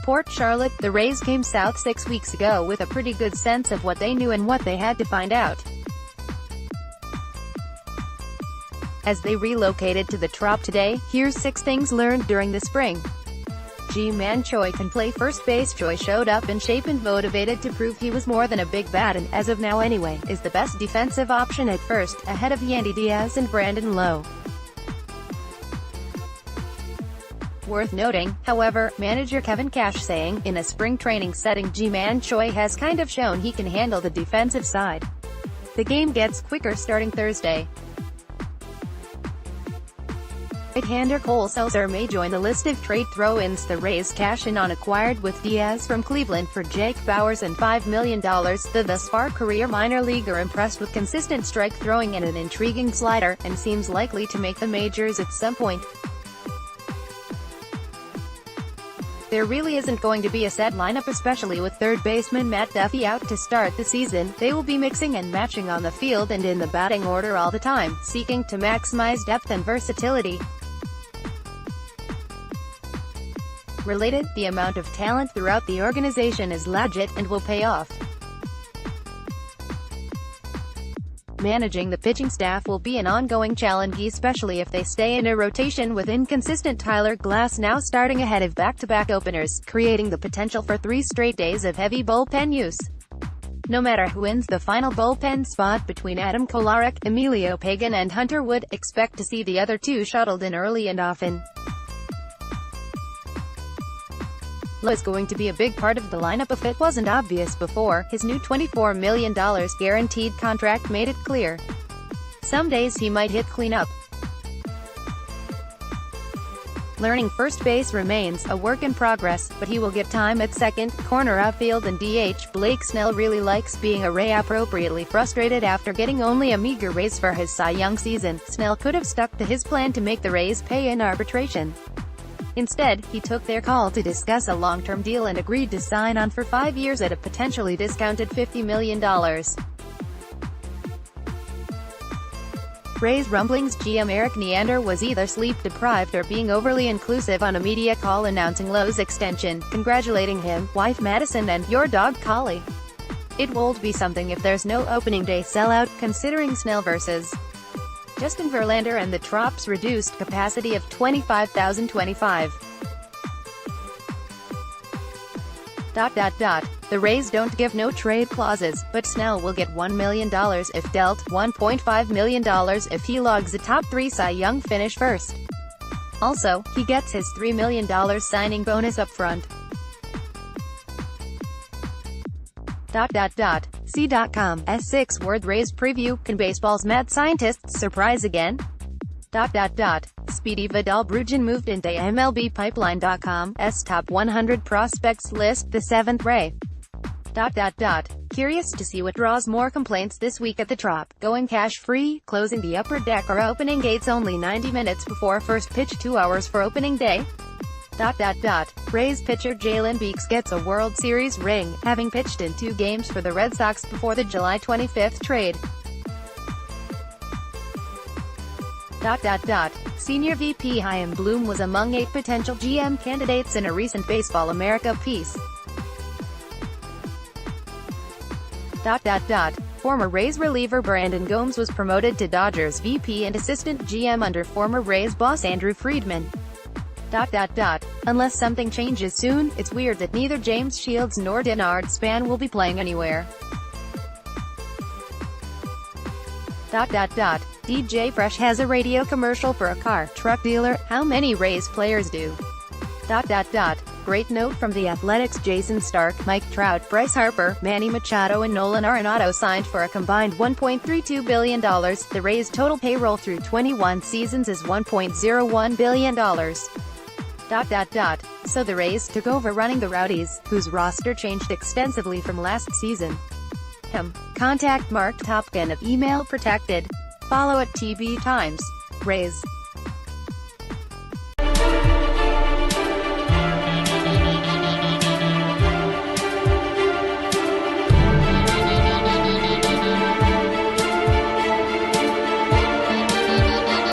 Port Charlotte, the Rays came south 6 weeks ago with a pretty good sense of what they knew and what they had to find out. As they relocated to the Trop today, here's 6 things learned during the spring. G-man Choi can play first base. Choi showed up in shape and motivated to prove he was more than a big bat and, as of now anyway, is the best defensive option at first, ahead of Yandy, Diaz and Lowe. Worth noting, however, manager Kevin Cash saying, in a spring training setting G-man Choi has kind of shown he can handle the defensive side. The game gets quicker starting Thursday. Right-hander Cole Seltzer may join the list of trade throw-ins. The Rays cash in on acquired with Diaz from Cleveland for Jake Bauers and $5 million. The thus far career minor leaguer impressed with consistent strike throwing and an intriguing slider, and seems likely to make the majors at some point. There really isn't going to be a set lineup, especially with third baseman Matt Duffy out to start the season. They will be mixing and matching on the field and in the batting order all the time, seeking to maximize depth and versatility. Related, the amount of talent throughout the organization is legit and will pay off. Managing the pitching staff will be an ongoing challenge, especially if they stay in a rotation with inconsistent Tyler Glass now starting ahead of back-to-back openers, creating the potential for 3 straight days of heavy bullpen use. No matter who wins the final bullpen spot between Adam Kolarek, Emilio Pagan and Hunter Wood, expect to see the other 2 shuttled in early and often. Lowe is going to be a big part of the lineup if it wasn't obvious before. His new $24 million guaranteed contract made it clear. Some days he might hit cleanup. Learning first base remains a work in progress, but he will get time at second, corner, outfield and DH. Blake Snell really likes being a Ray. Appropriately frustrated after getting only a meager raise for his Cy Young season, Snell could have stuck to his plan to make the Rays pay in arbitration. Instead, he took their call to discuss a long-term deal and agreed to sign on for 5 years at a potentially discounted $50 million. Rays rumblings. GM Eric Neander was either sleep-deprived or being overly inclusive on a media call announcing Lowe's extension, congratulating him, wife Madison and your dog Collie. It won't be something if there's no opening day sellout, considering Snell vs. Justin Verlander and the Trop's reduced capacity of 25,025. The Rays don't give no trade clauses, but Snell will get $1 million if dealt, $1.5 million if he logs a top 3 Cy Young finish first. Also, he gets his $3 million signing bonus up front. See.com. S6-word Rays preview. Can baseball's mad scientists surprise again? Speedy Vidal Brujan moved into MLBpipeline.com's top 100 prospects list, the 7th Ray. Curious to see what draws more complaints this week at the Trop. Going cash-free, closing the upper deck or opening gates only 90 minutes before first pitch, 2 hours for opening day? Rays pitcher Jalen Beeks gets a World Series ring, having pitched in 2 games for the Red Sox before the July 25 trade. Senior VP Chaim Bloom was among 8 potential GM candidates in a recent Baseball America piece. Former Rays reliever Brandon Gomes was promoted to Dodgers VP and assistant GM under former Rays boss Andrew Friedman. Unless something changes soon, it's weird that neither James Shields nor Denard Span will be playing anywhere. DJ Fresh has a radio commercial for a car, truck dealer. How many Rays players do? Great note from The Athletic's Jason Stark, Mike Trout, Bryce Harper, Manny Machado and Nolan Arenado signed for a combined $1.32 billion. The Rays' total payroll through 21 seasons is $1.01 billion. So the Rays took over running the Rowdies, whose roster changed extensively from last season. Contact Mark Topkin at email protected. Follow at TB Times. Rays.